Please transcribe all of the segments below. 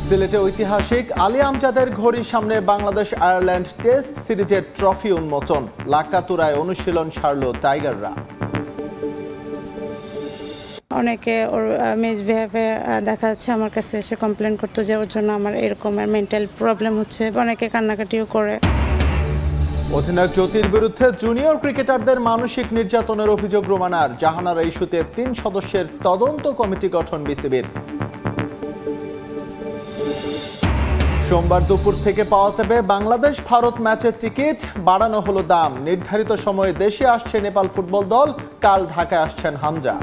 সিলেটে ঐতিহাসিক আলী আমজাদের ঘড়ির সামনে বাংলাদেশ আয়ারল্যান্ড টেস্ট সিরিজের ট্রফি উন্মোচন। লাকাতুরায় অনুশীলন সারল টাইগাররা। অনেকে ওর মিসবিহেভে দেখা যাচ্ছে আমার কাছে এসে কমপ্লেন করতো যে ওর জন্য আমার এরকম মেন্টাল প্রবলেম হচ্ছে, অনেকে কান্নাকাটিও করে। অধিনায়ক জ্যোতির বিরুদ্ধে জুনিয়র ক্রিকেটারদের মানসিক নির্যাতনের অভিযোগ রোমানার। জাহানারা ইস্যুতে 3 সদস্যের তদন্ত কমিটি গঠন বিসিবির। সোমবার দুপুর থেকে পাওয়া যাবে বাংলাদেশ ভারত ম্যাচের টিকিট। বাড়ানো হলো দাম। নির্ধারিত সময়ে দেশে আসছে নেপাল ফুটবল দল। কাল ঢাকায় আসছেন হামজা।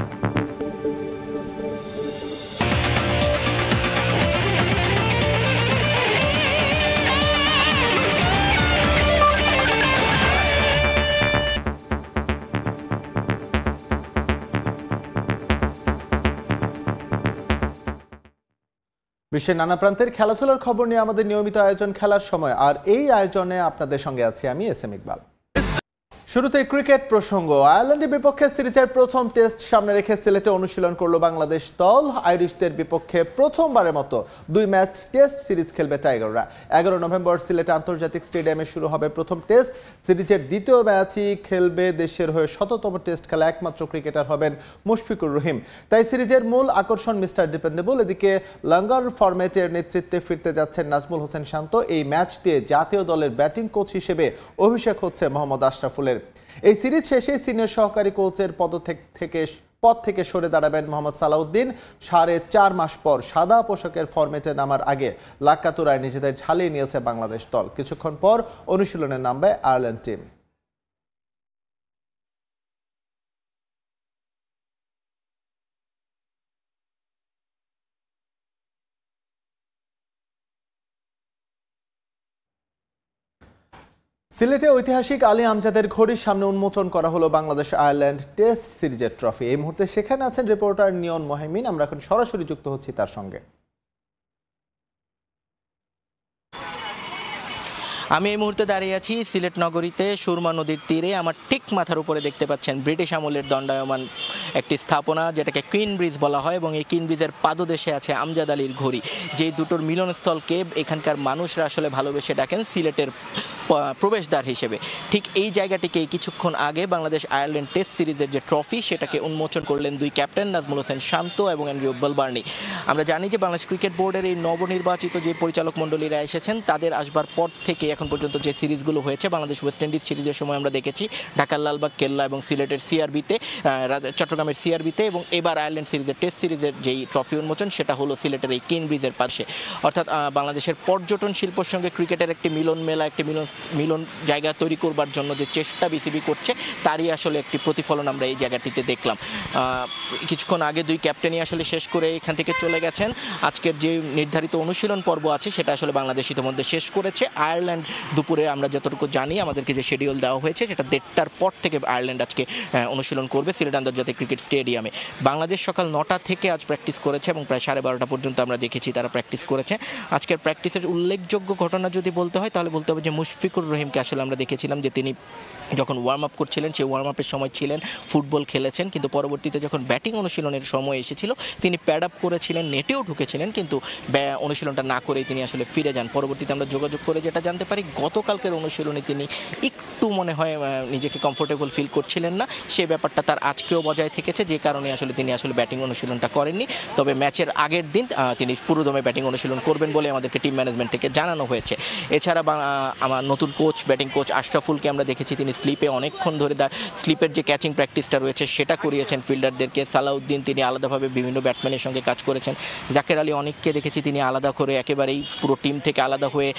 বিশ্বের নানা প্রান্তের খেলাধুলার খবর নিয়ে আমাদের নিয়মিত আয়োজন খেলার সময়, আর এই আয়োজনে আপনাদের সঙ্গে আছি আমি এস এম ইকবাল। শুরুতে ক্রিকেট প্রসঙ্গ। আয়ারল্যান্ডের বিপক্ষে সিরিজের প্রথম টেস্ট সামনে রেখে সিলেটে অনুশীলন করলো বাংলাদেশ দল। আইরিশদের বিপক্ষে প্রথমবারের মতো 2 ম্যাচ টেস্ট সিরিজ খেলবে টাইগাররা। 11 নভেম্বর সিলেট আন্তর্জাতিক স্টেডিয়ামে শুরু হবে প্রথম টেস্ট সিরিজের দ্বিতীয় ম্যাচই খেলবে দেশের হয়ে 100তম টেস্ট খেলা একমাত্র ক্রিকেটার হবেন মুশফিকুর রহিম। তাই সিরিজের মূল আকর্ষণ মিস্টার ডিপেন্ডেবল। এদিকে লঙ্গার ফরম্যাটের নেতৃত্বে ফিরতে যাচ্ছেন নাজমুল হোসেন শান্ত। এই ম্যাচ দিয়ে জাতীয় দলের ব্যাটিং কোচ হিসেবে অভিষেক হচ্ছে মোহাম্মদ আশরাফুলের। এই সিরিজ শেষে সিনিয়র সহকারী কোচের পদ থেকে সরে দাঁড়াবেন মোহাম্মদ সালাউদ্দিন। 4.5 মাস পর সাদা পোশাকের ফরম্যাটে নামার আগে লাকাতুরায় নিজেদের ঝালিয়ে নিয়েছে বাংলাদেশ দল। কিছুক্ষণ পর অনুশীলনে নামবে আয়ারল্যান্ড টিম। সিলেটে ঐতিহাসিক আলী আমজাদের ঘড়ির সামনে উন্মোচন করা হলো বাংলাদেশ আয়ারল্যান্ড টেস্ট সিরিজের ট্রফি। এই মুহূর্তে সেখানে আছেন রিপোর্টার নিয়ন মোহাম্মিন। আমরা এখন সরাসরি যুক্ত হচ্ছি তার সঙ্গে। আমি এই মুহূর্তে দাঁড়িয়ে আছি সিলেট নগরীতে সুরমা নদীর তীরে। আমার ঠিক মাথার উপরে দেখতে পাচ্ছেন ব্রিটিশ আমলের দণ্ডায়মান একটি স্থাপনা, যেটাকে কুইন ব্রিজ বলা হয়, এবং এই কুইন ব্রিজের পাদদেশে আছে আমজাদ আলীর ঘড়ি। যেই দুটোর মিলনস্থলকে এখানকার মানুষরা আসলে ভালোবেসে ডাকেন সিলেটের প্রবেশদ্বার হিসেবে। ঠিক এই জায়গাটিকে কিছুক্ষণ আগে বাংলাদেশ আয়ারল্যান্ড টেস্ট সিরিজের যে ট্রফি, সেটাকে উন্মোচন করলেন 2 ক্যাপ্টেন নাজমুল হোসেন শান্ত এবং অ্যান্ড্রিউ বালবার্নি। আমরা জানি যে বাংলাদেশ ক্রিকেট বোর্ডের এই নবনির্বাচিত যে পরিচালক মণ্ডলীরা এসেছেন, তাদের আসবার পর থেকে এখন পর্যন্ত যে সিরিজগুলো হয়েছে, বাংলাদেশ ওয়েস্ট ইন্ডিজ সিরিজের সময় আমরা দেখেছি ঢাকার লালবাগ কেল্লা এবং সিলেটের সিআরবিতে, চট্টগ্রামের সিআরবিতে, এবং এবার আয়ারল্যান্ড সিরিজের টেস্ট সিরিজের যেই ট্রফি উন্মোচন, সেটা হলো সিলেটের এই কুইন ব্রিজের পাশে। অর্থাৎ বাংলাদেশের পর্যটন শিল্পের সঙ্গে ক্রিকেটের একটি মিলন মেলা, একটি মিলন জায়গা তৈরি করবার জন্য যে চেষ্টা বিসিবি করছে, তারই আসলে একটি প্রতিফলন আমরা এই জায়গাটিতে দেখলাম। কিছুক্ষণ আগে 2 ক্যাপ্টেনই আসলে শেষ করে এখান থেকে চলে গেছেন। আজকের যে নির্ধারিত অনুশীলন পর্ব আছে, সেটা আসলে বাংলাদেশ ইতিমধ্যে শেষ করেছে। আয়ারল্যান্ড দুপুরে আমরা যতটুকু জানি, আমাদেরকে যে শিডিউল দেওয়া হয়েছে, সেটা 1:30টার পর থেকে আয়ারল্যান্ড আজকে অনুশীলন করবে সিলেট আন্তর্জাতিক ক্রিকেট স্টেডিয়ামে। বাংলাদেশ সকাল 9টা থেকে আজ প্র্যাকটিস করেছে এবং প্রায় 12:30 পর্যন্ত আমরা দেখেছি তারা প্র্যাকটিস করেছে। আজকের প্র্যাকটিসের উল্লেখযোগ্য ঘটনা যদি বলতে হয়, তাহলে বলতে হবে যে মুশফিকুর রহিমকে আসলে আমরা দেখেছিলাম যে তিনি যখন ওয়ার্ম আপ করছিলেন, সেই ওয়ার্ম আপের সময় ছিলেন, ফুটবল খেলেছেন, কিন্তু পরবর্তীতে যখন ব্যাটিং অনুশীলনের সময় এসেছিল, তিনি প্যাড আপ করেছিলেন, নেটেও ঢুকেছিলেন, কিন্তু অনুশীলনটা না করেই তিনি আসলে ফিরে যান। পরবর্তীতে আমরা যোগাযোগ করে যেটা জানতে পারি, গতকালকের অনুশীলনে তিনি একটু মনে হয় নিজেকে কমফোর্টেবল ফিল করছিলেন না। সেই ব্যাপারটা তার আজকেও বজায় থেকেছে, যে কারণে আসলে তিনি আসলে ব্যাটিং অনুশীলনটা করেননি। তবে ম্যাচের আগের দিন তিনি পুরোদমে ব্যাটিং অনুশীলন করবেন বলে আমাদেরকে টিম ম্যানেজমেন্ট থেকে জানানো হয়েছে। এছাড়া আমার নতুন কোচ, ব্যাটিং কোচ আশরাফুলকে আমরা দেখেছি তিনি স্লিপে অনেকক্ষণ ধরে স্লিপের যে ক্যাচিং প্র্যাকটিসটা রয়েছে, সেটা করিয়েছেন ফিল্ডারদেরকে। সালাউদ্দিন তিনি আলাদাভাবে বিভিন্ন ব্যাটসম্যানের সঙ্গে কাজ করেছেন। জাকের আলী অনেককে দেখেছি তিনি আলাদা করে একেবারেই পুরো টিম থেকে আলাদা হয়ে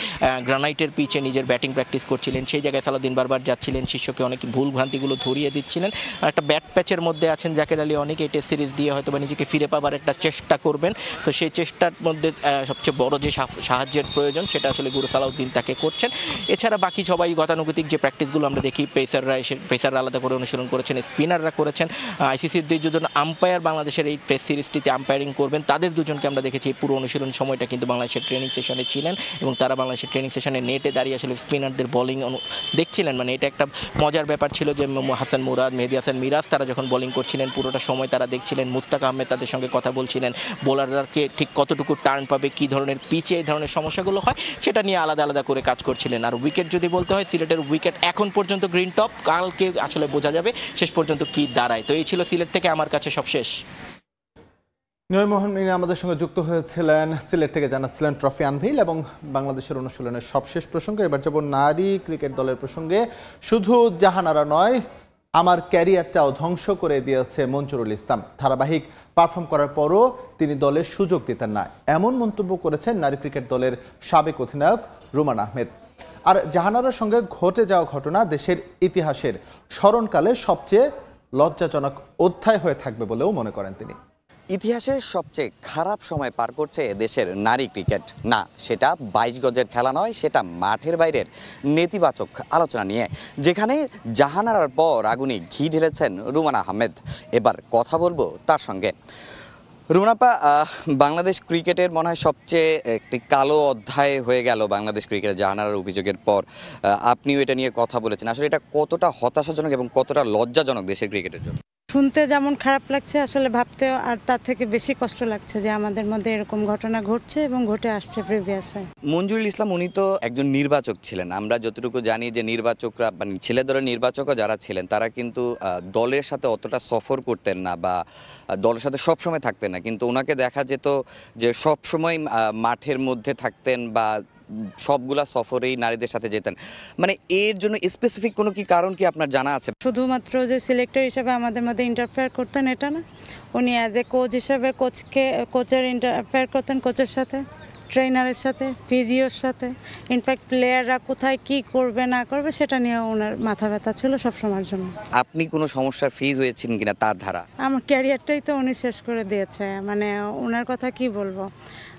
গ্রানাইটের পিচে নিজের ব্যাটিং প্র্যাকটিস করছিলেন। সেই জায়গায় সালাউদ্দিন বারবার যাচ্ছিলেন, শিষ্যকে অনেক ভুল ভ্রান্তিগুলো ধরিয়ে দিচ্ছিলেন। একটা ব্যাট প্যাচের মধ্যে আছেন জাকের আলী অনেক। এই টেস্ট সিরিজ দিয়ে হয়তো বা নিজেকে ফিরে পাবার একটা চেষ্টা করবেন। তো সেই চেষ্টার মধ্যে সবচেয়ে বড় যে সাহায্যের প্রয়োজন, সেটা আসলে গুরু সালাউদ্দিন তাকে করছেন। এছাড়া বাকি সবাই গতানুগতিক যে প্র্যাকটিসগুলো আমরা দেখি, পেসাররা আলাদা করে অনুশীলন করেছেন, স্পিনাররা করেছেন। আইসিসির দুজন আম্পায়ার বাংলাদেশের এই টেস্ট সিরিজটিতে আম্পায়ারিং করবেন, তাদের দুজনকে আমরা দেখেছি পুরো অনুশীলন সময়টা কিন্তু বাংলাদেশের ট্রেনিং সেশনে ছিলেন, এবং তারা বাংলাদেশের ট্রেনিং সেশনে নেটে দাঁড়িয়ে আসলে স্পিনারদের বোলিং দেখছিলেন, মানে এটা একটা মজার ব্যাপার ছিল যে হাসান মুরাদ, মেহেদী হাসান মিরাজ তারা যখন বোলিং করছিলেন পুরোটা সময় তারা দেখছিলেন, মুস্তাক আহমেদ তাদের সঙ্গে কথা বলছিলেন, বোলারকে ঠিক কতটুকু টার্ন পাবে, কী ধরনের পিচে এই ধরনের সমস্যাগুলো হয় সেটা নিয়ে আলাদা আলাদা করে কাজ করছিলেন। আর উইকেট যদি বলতে হয়, সিলেটের উইকেট এখন পর্যন্ত গ্রিন টপ, কালকে আসলে বোঝা যাবে শেষ পর্যন্ত কি দাঁড়ায়। তো এই ছিল সিলেট থেকে আমার কাছে সব শেষ। নিলয় মোহন মিনা আমাদের সঙ্গে যুক্ত হয়েছিলেন, সিলেট থেকে জানাচ্ছিলেন ট্রফি আনভিল এবং বাংলাদেশের অনুশীলনের সবশেষ প্রসঙ্গে। এবার যাব নারী ক্রিকেট দলের প্রসঙ্গে। শুধু জাহানারা নয়, আমার ক্যারিয়ারটাও ধ্বংস করে দিয়েছে মঞ্জুরুল ইসলাম। ধারাবাহিক পারফর্ম করার পরও তিনি দলের সুযোগ দিতেন না, এমন মন্তব্য করেছেন নারী ক্রিকেট দলের সাবেক অধিনায়ক রুমান আহমেদ। আর জাহানারার সঙ্গে ঘটে যাওয়া ঘটনা দেশের ইতিহাসের স্মরণকালে সবচেয়ে লজ্জাজনক অধ্যায় হয়ে থাকবে বলেও মনে করেন তিনি। ইতিহাসের সবচেয়ে খারাপ সময় পার করছে দেশের নারী ক্রিকেট। না, সেটা 22 গজের খেলা নয়, সেটা মাঠের বাইরের নেতিবাচক আলোচনা নিয়ে, যেখানে জাহানারার পর আগুনে ঘি ঢেলেছেন রুমান আহমেদ। এবার কথা বলবো তার সঙ্গে। রুমানাপা, বাংলাদেশ ক্রিকেটের মনে হয় সবচেয়ে একটি কালো অধ্যায় হয়ে গেল বাংলাদেশ ক্রিকেটের জাহানারার অভিযোগের পর। আপনিও এটা নিয়ে কথা বলেছেন, আসলে এটা কতটা হতাশাজনক এবং কতটা লজ্জাজনক দেশের ক্রিকেটের জন্য? শুনতে যেমন খারাপ লাগছে, আসলে ভাবতেও আর তার থেকে বেশি কষ্ট লাগছে যে আমাদের মধ্যে এরকম ঘটনা ঘটছে এবং ঘটে আসছে প্রিভিয়াসে। মঞ্জুরুল ইসলাম উনি তো একজন নির্বাচক ছিলেন। আমরা যতটুকু জানি যে নির্বাচকরা, মানে ছেলে দলের নির্বাচকও যারা ছিলেন, তারা কিন্তু দলের সাথে অতটা সফর করতেন না বা দলের সাথে সবসময় থাকতেন না, কিন্তু ওনাকে দেখা যেত যে সবসময় মাঠের মধ্যে থাকতেন বা সবগুলা সফরেই নারীদের সাথে যেতেন। মানে এর জন্য স্পেসিফিক কোনো কি কারণ কি আপনার জানা আছে? শুধুমাত্র যে সিলেক্টর হিসেবে আমাদের মধ্যে ইন্টারফেয়ার করতেন এটা না, উনি অ্যাজ এ কোচ হিসেবে কোচের ইন্টারফেয়ার করতেন, কোচের সাথে, ট্রেনারের সাথে, ফিজিওর সাথে। ইনফ্যাক্ট প্লেয়াররা কোথায় কি করবে না করবে সেটা নিয়ে ওনার মাথা ব্যথা ছিল সবসময়ের জন্য। আপনি কোনো সমস্যার ফেস হয়েছেন কিনা তার ধারা? আমার ক্যারিয়ারটাই তো উনি শেষ করে দিয়েছে, মানে ওনার কথা কি বলবো।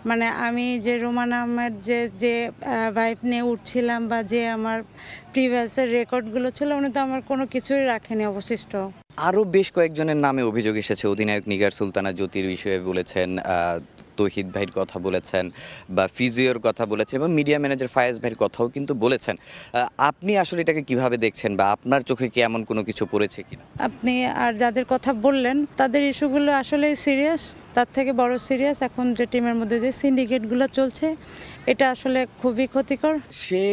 মানে আমি যে রুমান আহমেদ যে ভাইব নিয়ে উঠছিলাম বা যে আমার প্রিভিয়াসের রেকর্ডগুলো ছিল, উনি তো আমার কোনো কিছুই রাখেনি অবশিষ্ট। আরও বেশ কয়েকজনের নামে অভিযোগ এসেছে। অধিনায়ক নিগার সুলতানা জ্যোতির বিষয়ে বলেছেন, তৌহিদ ভাইয়ের কথা বলেছেন বা ফিজিওর কথা বলেছেন এবং মিডিয়া ম্যানেজার ফায়েজ ভাইয়ের কথাও কিন্তু বলেছেন। আপনি আসলে এটাকে কিভাবে দেখছেন বা আপনার চোখে কি এমন কোনো কিছু পড়েছে কিনা? আপনি আর যাদের কথা বললেন তাদের ইস্যুগুলো আসলেই সিরিয়াস, তার থেকে বড় সিরিয়াস এখন যে টিমের মধ্যে যে সিন্ডিকেটগুলো চলছে, এটা আসলে খুবই ক্ষতিকর। সে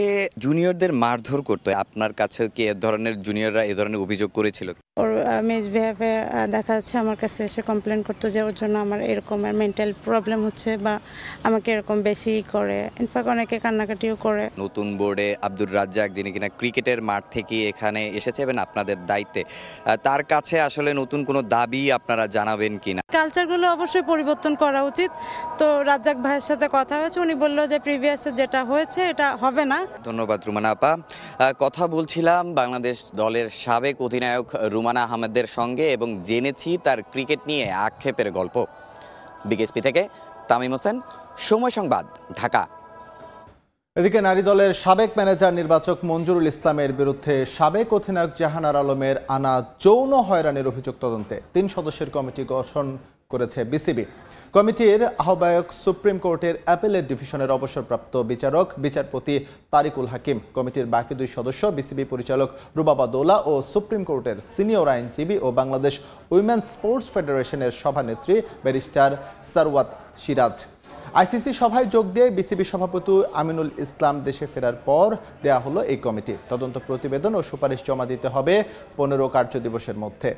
জুনিয়রদের মারধর করতো, আপনার কাছে কি এ ধরনের জুনিয়ররা এ ধরনের অভিযোগ করেছিল? ওর মিসবিহেভে দেখা যাচ্ছে আমার কাছে এসে কমপ্লেন করতো যে ওর জন্য আমার এরকম মেন্টাল প্রবলেম হচ্ছে বা আমাকে এরকম বেশি করে, ইনফ্যাক্ট অনেকে কান্নাকাটিও করে। নতুন বোর্ডে আব্দুর রাজ্জাক, যিনি কিনা ক্রিকেটের মাঠ থেকে এখানে এসেছে এবং আপনাদের দায়িত্বে, তার কাছে আসলে নতুন কোনো দাবি আপনারা জানাবেন কিনা? কালচারগুলো অবশ্যই পরিবর্তন করা উচিত। তো রাজ্জাক ভাইয়ের সাথে কথা হয়েছে, উনি বললো যে প্রিভিয়াসে যেটা হয়েছে এটা হবে না। ধন্যবাদ রুমানা আপা। কথা বলছিলাম বাংলাদেশ দলের সাবেক অধিনায়ক রুমানা আহমেদের সঙ্গে এবং জেনেছি তার ক্রিকেট নিয়ে আক্ষেপের গল্প। বিকেএসপি থেকে তামিম হোসেন, সময় সংবাদ, ঢাকা। এদিকে নারী দলের সাবেক ম্যানেজার নির্বাচক মঞ্জুরুল ইসলামের বিরুদ্ধে সাবেক অধিনায়ক জাহানারা আলমের আনা যৌন হয়রানির অভিযোগ তদন্তে 3 সদস্যের কমিটি গঠন করেছে বিসিবি। কমিটির আহ্বায়ক সুপ্রিম কোর্টের অ্যাপেলেট ডিভিশনের অবসরপ্রাপ্ত বিচারপতি তারিকুল হাকিম। কমিটির বাকি 2 সদস্য বিসিবি পরিচালক রুবাবা দৌলা ও সুপ্রিম কোর্টের সিনিয়র আইনজীবী ও বাংলাদেশ উইমেন্স স্পোর্টস ফেডারেশনের সভানেত্রী ব্যারিস্টার সারওয়াত সিরাজ। আইসিসি সভায় যোগ দিয়ে বিসিবি সভাপতি আমিনুল ইসলাম দেশে ফেরার পর দেয়া হলো এই কমিটি। তদন্ত প্রতিবেদন ও সুপারিশ জমা দিতে হবে 15 কার্যদিবসের মধ্যে।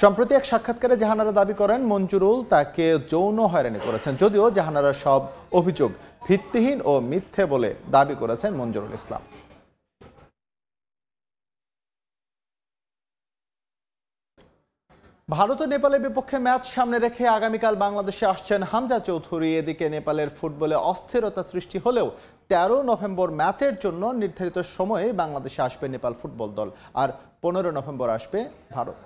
সম্প্রতি এক সাক্ষাৎকারে জাহানারা দাবি করেন মঞ্জুরুল তাকে যৌন হয়রানি করেছেন, যদিও জাহানারার সব অভিযোগ ভিত্তিহীন ও মিথ্যে বলে দাবি করেছেন মঞ্জুরুল ইসলাম। ভারত ও নেপালের বিপক্ষে ম্যাচ সামনে রেখে আগামীকাল বাংলাদেশে আসছেন হামজা চৌধুরী। এদিকে নেপালের ফুটবলে অস্থিরতা সৃষ্টি হলেও 13 নভেম্বর ম্যাচের জন্য নির্ধারিত সময়ে বাংলাদেশে আসবে নেপাল ফুটবল দল, আর 15 নভেম্বর আসবে ভারত।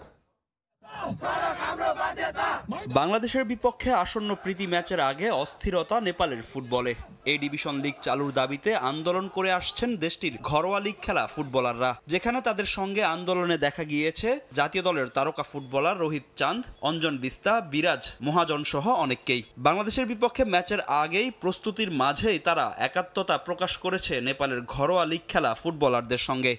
বাংলাদেশের বিপক্ষে আসন্ন প্রীতি ম্যাচের আগে অস্থিরতা নেপালের ফুটবলে। এই ডিভিশন লিগ চালুর দাবিতে আন্দোলন করে আসছেন দেশটির ঘরোয়া লিগ খেলা ফুটবলাররা, যেখানে তাদের সঙ্গে আন্দোলনে দেখা গিয়েছে জাতীয় দলের তারকা ফুটবলার রোহিত চাঁদ, অঞ্জন বিস্তা, বিরাজ মহাজন সহ অনেককেই। বাংলাদেশের বিপক্ষে ম্যাচের আগেই প্রস্তুতির মাঝেই তারা একাত্মতা প্রকাশ করেছে নেপালের ঘরোয়া লিগ খেলা ফুটবলারদের সঙ্গে।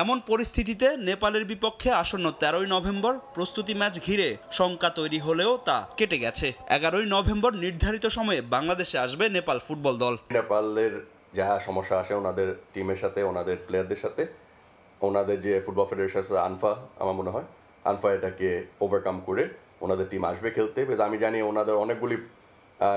এমন পরিস্থিতিতে নেপালের বিপক্ষে আসন্ন 13ই নভেম্বর প্রস্তুতি ম্যাচ ঘিরে শঙ্কা তৈরি হলেও তা কেটে গেছে। 11ই নভেম্বর নির্ধারিত সময়ে বাংলাদেশে আসবে নেপাল ফুটবল দল। নেপালের যা সমস্যা আসে ওনাদের টিমের সাথে, ওনাদের প্লেয়ারদের সাথে, ওনাদের যে ফুটবল ফেডারেশন আছে আনফা, আমার মনে হয় আনফা এটাকে ওভারকাম করে ওনাদের টিম আসবে খেলতে। বেশ আমি জানি ওনাদের অনেকগুলি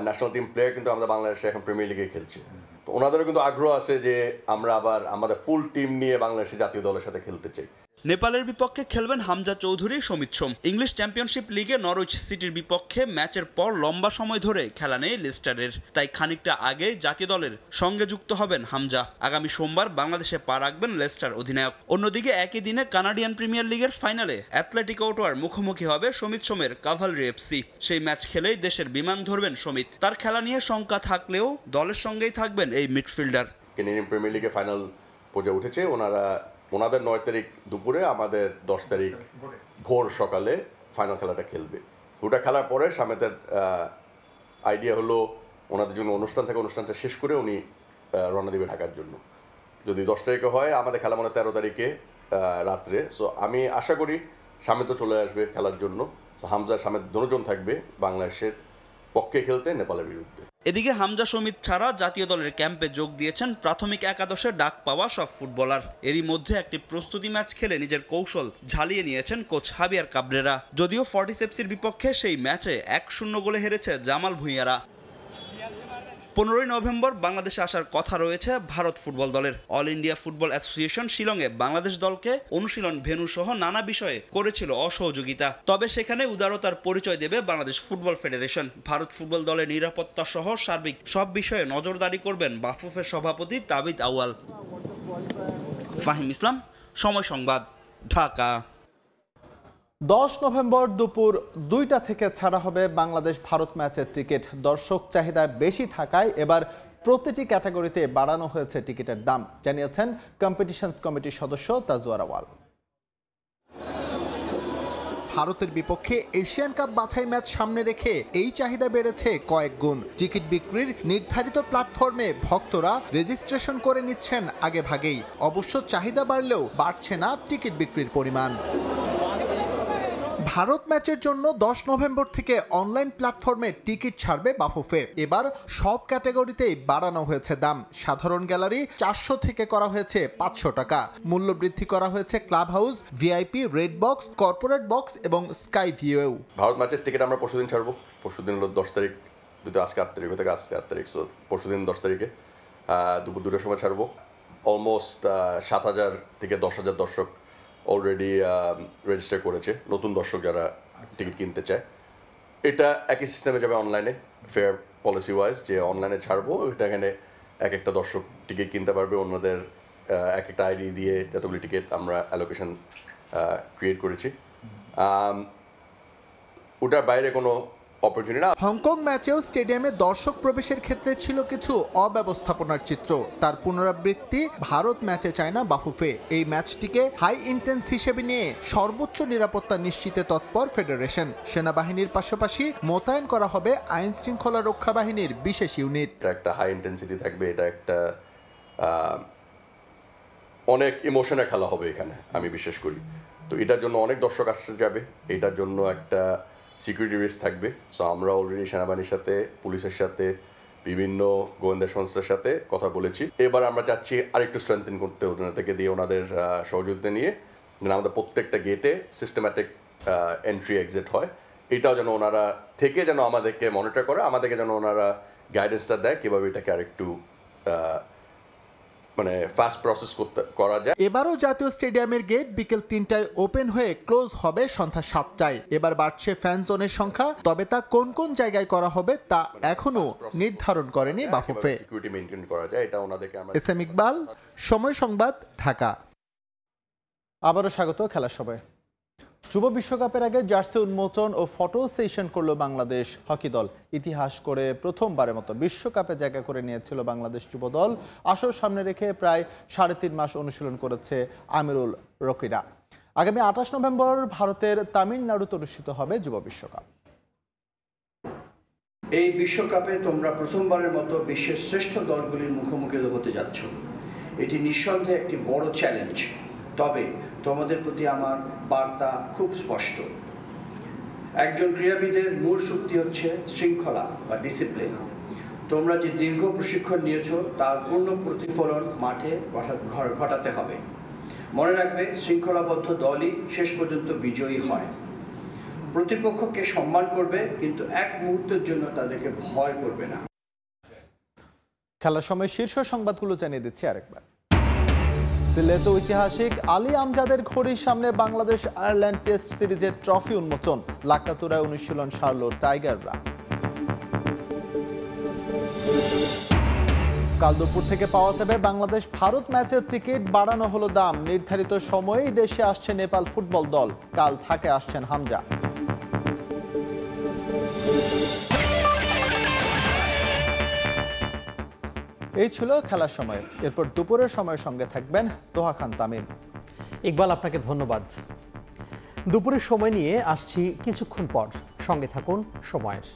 ন্যাশনাল টিম প্লেয়ার কিন্তু আমরা বাংলাদেশে এখন প্রিমিয়ার লিগে খেলছে। তো ওনাদেরও কিন্তু আগ্রহ আছে যে আমরা আবার আমাদের ফুল টিম নিয়ে বাংলাদেশের জাতীয় দলের সাথে খেলতে চাই। নেপালের বিপক্ষে খেলবেন হামজা চৌধুরী, সমিত সোম। ইংলিশ চ্যাম্পিয়নশিপ লিগে নরউইচ সিটির বিপক্ষে ম্যাচের পর লম্বা সময় ধরে খেলা নেই লেস্টারের, তাই খানিকটা আগে জাতীয় দলের সঙ্গে যুক্ত হবেন হামজা। আগামী সোমবার বাংলাদেশে পা রাখবেন লেস্টার অধিনায়ক। অন্যদিকে একই দিনে কানাডিয়ান প্রিমিয়ার লিগের ফাইনালে অ্যাথলেটিকো ওটোয়ার মুখোমুখি হবে সমিত সোমের কাভালরি এফসি। সেই ম্যাচ খেলেই দেশের বিমান ধরবেন সমিত। তার খেলা নিয়ে শঙ্কা থাকলেও দলের সঙ্গেই থাকবেন এই মিডফিল্ডার। কানাডিয়ান প্রিমিয়ার লিগে ফাইনাল পর্যায়ে উঠেছে ওনাদের 9 তারিখ দুপুরে, আমাদের 10 তারিখ ভোর সকালে ফাইনাল খেলাটা খেলবে। ওটা খেলার পরে সামেতের আইডিয়া হলো ওনাদের জন্য অনুষ্ঠান থাকে, অনুষ্ঠানটা শেষ করে উনি রওনা দিবে ঢাকার জন্য। যদি 10 তারিখে হয়, আমাদের খেলা মানে 13 তারিখে রাত্রে। সো আমি আশা করি সামেতও চলে আসবে খেলার জন্য। সো হামজা সামেত দুজন থাকবে বাংলাদেশের পক্ষে খেলতে নেপালের বিরুদ্ধে। এদিকে হামজা সমিত ছাড়া জাতীয় দলের ক্যাম্পে যোগ দিয়েছেন প্রাথমিক একাদশে ডাক পাওয়া সব ফুটবলার। এরই মধ্যে একটি প্রস্তুতি ম্যাচ খেলে নিজের কৌশল ঝালিয়ে নিয়েছেন কোচ হাবিয়ার কাবরেরা। যদিও ফর্টিসেপসির বিপক্ষে সেই ম্যাচে 1-0 গোলে হেরেছে জামাল ভুঁইয়ারা। 15ই নভেম্বর বাংলাদেশে আসার কথা রয়েছে ভারত ফুটবল দলের। অল ইন্ডিয়া ফুটবল অ্যাসোসিয়েশন শিলংয়ে বাংলাদেশ দলকে অনুশীলন ভেন্যু সহ নানা বিষয়ে করেছিল অসহযোগিতা। তবে সেখানে উদারতার পরিচয় দেবে Bangladesh football federation. Bharat football দলের নিরাপত্তা সহ সার্বিক সব বিষয়ে নজরদারি করবেন বাফুফের সভাপতি তাবিদ আউয়াল। ফাহিম ইসলাম, সময় সংবাদ, ঢাকা। 10 নভেম্বর দুপুর 2টা থেকে ছাড়া হবে বাংলাদেশ ভারত ম্যাচের টিকিট। দর্শক চাহিদা বেশি থাকায় এবার প্রতিটি ক্যাটাগরিতে বাড়ানো হয়েছে টিকিটের দাম, জানিয়েছেন কম্পিটিশনস কমিটির সদস্য তাজওয়ার আওয়াল। ভারতের বিপক্ষে এশিয়ান কাপ বাছাই ম্যাচ সামনে রেখে এই চাহিদা বেড়েছে কয়েক গুণ। টিকিট বিক্রির নির্ধারিত প্ল্যাটফর্মে ভক্তরা রেজিস্ট্রেশন করে নিচ্ছেন আগে ভাগেই। অবশ্য চাহিদা বাড়লেও বাড়ছে না টিকিট বিক্রির পরিমাণ। ভারত ম্যাচের জন্য 10 নভেম্বর থেকে অনলাইন প্ল্যাটফর্মে টিকিট ছাড়বে বাফুফে। এবার সব ক্যাটাগরিতেই বাড়ানো হয়েছে দাম। সাধারণ গ্যালারি 400 থেকে করা হয়েছে 500 টাকা। মূল্য বৃদ্ধি করা হয়েছে club house, VIP, red box, corporate box এবং স্কাই ভিউয়েও। ভারত ম্যাচের টিকিট আমরা পরশুদিন ছাড়বো। পরশুদিন হলো 10 তারিখ, যদি আজকে 8 তারিখ থেকে আজকে 8 তারিখ, সো পরশুদিন 10 তারিখে দুপুর 2টার সময় ছাড়বো। অলমোস্ট 7,000 থেকে 10,000 দর্শক অলরেডি রেজিস্টার করেছে, নতুন দর্শক যারা টিকিট কিনতে চায়। এটা একই সিস্টেমে যাবে অনলাইনে, ফেয়ার পলিসি ওয়াইজ, যে অনলাইনে ছাড়বো। এটা এখানে এক একটা দর্শক টিকিট কিনতে পারবে। ওনাদের এক একটা আইডি দিয়ে যতগুলি টিকিট আমরা অ্যালোকেশন ক্রিয়েট করেছি, ওটার বাইরে কোনো অপরচুনিটি না। হংকং ম্যাচেও স্টেডিয়ামে দর্শক প্রবেশের ক্ষেত্রে ছিল কিছু অব্যবস্থাপনার চিত্র। তার পুনরাবৃত্তি ভারত ম্যাচে চায় না বাফুফে। এই ম্যাচটিকে হাই ইন্টেন্স হিসেবে নিয়ে সর্বোচ্চ নিরাপত্তা নিশ্চিতে তৎপর ফেডারেশন। সেনাবাহিনীর পাশাপাশি মোতায়েন করা হবে আইন শৃঙ্খলা রক্ষা বাহিনীর বিশেষ ইউনিট। এটা একটা হাই ইন্টেন্সিটি থাকবে, এটা একটা অনেক ইমোশনের খেলা হবে এখানে, আমি বিশ্বাস করি। তো এটার জন্য অনেক দর্শক আসতে যাবে, এটার জন্য একটা সিকিউরিটি রিস্ক থাকবে। সো আমরা অলরেডি সেনাবাহিনীর সাথে, পুলিশের সাথে, বিভিন্ন গোয়েন্দা সংস্থার সাথে কথা বলেছি। এবার আমরা চাচ্ছি আরেকটু স্ট্রেংথেন করতে, ওদের থেকে দিয়ে ওনাদের সহযোগিতা নিয়ে যেন আমাদের প্রত্যেকটা গেটে সিস্টেম্যাটিক এন্ট্রি এক্সিট হয়। এটাও যেন ওনারা থেকে যেন আমাদেরকে মনিটর করে, আমাদেরকে যেন ওনারা গাইডেন্সটা দেয় কীভাবে এটাকে আরেকটু মানে ফাস্ট প্রসেস করা যায়। এবারও জাতীয় স্টেডিয়ামের গেট বিকেল 3টায় ওপেন হয়ে ক্লোজ হবে সন্ধ্যা 7টায়। এবার বাড়ছে ফ্যান জোনের সংখ্যা, তবে তা কোন কোন জায়গায় করা হবে তা এখনো নির্ধারণ করেনি বাফুফে। সিকিউরিটি মেইনটেইন করা যায়, এটা ওনাদেরকে আমরা। এস এম ইকবাল, সময় সংবাদ, ঢাকা। আবারও স্বাগত খেলার সময়। যুব বিশ্বকাপের আগে জার্সি উন্মোচন ও ফটো সেশন করল বাংলাদেশ হকি দল। ইতিহাস করে প্রথমবারের মতো বিশ্বকাপে জায়গা করে নিয়েছিল বাংলাদেশ যুব দল। আসর সামনে রেখে প্রায় 3.5 মাস অনুশীলন করেছে আমিরুল রকিরা। আগামী 28 নভেম্বর ভারতের তামিলনাড়ুতে অনুষ্ঠিত হবে যুব বিশ্বকাপ। এই বিশ্বকাপে তোমরা প্রথমবারের মতো বিশ্বের শ্রেষ্ঠ দলগুলির মুখোমুখি হতে যাচ্ছ। এটি নিঃসন্দেহে একটি বড় চ্যালেঞ্জ, তবে তোমাদের প্রতি আমার বার্তা খুব স্পষ্ট। একজন ক্রীড়াবিদের মূল শক্তি হচ্ছে শৃঙ্খলা বা ডিসিপ্লিন। তোমরা যে দীর্ঘ প্রশিক্ষণ নিয়েছো তার পূর্ণ প্রতিফলন মাঠে ঘটাতে হবে। মনে রাখবে, শৃঙ্খলাবদ্ধ দলই শেষ পর্যন্ত বিজয়ী হয়। প্রতিপক্ষকে সম্মান করবে, কিন্তু এক মুহূর্তের জন্য তাদেরকে ভয় করবে না। খেলার সময় শীর্ষ সংবাদগুলো জানিয়ে দিচ্ছি আরেকবার। সিলেটে ঐতিহাসিক আলী আমজাদের ঘড়ির সামনে বাংলাদেশ আয়ারল্যান্ড টেস্ট সিরিজের ট্রফি উন্মোচন। লাকাতুরায় অনুশীলন সারল টাইগাররা। কাল দুপুর থেকে পাওয়া যাবে বাংলাদেশ ভারত ম্যাচের টিকিট। বাড়ানো হলো দাম। নির্ধারিত সময়েই দেশে আসছে নেপাল ফুটবল দল। কাল ঢাকায় আসছেন হামজা। এই ছিল খেলার সময়। এরপর দুপুরের সময়ের সঙ্গে থাকবেন তোহা খান তামিম। ইকবাল, আপনাকে ধন্যবাদ। দুপুরের সময় নিয়ে আসছি কিছুক্ষণ পর। সঙ্গে থাকুন সময়ের।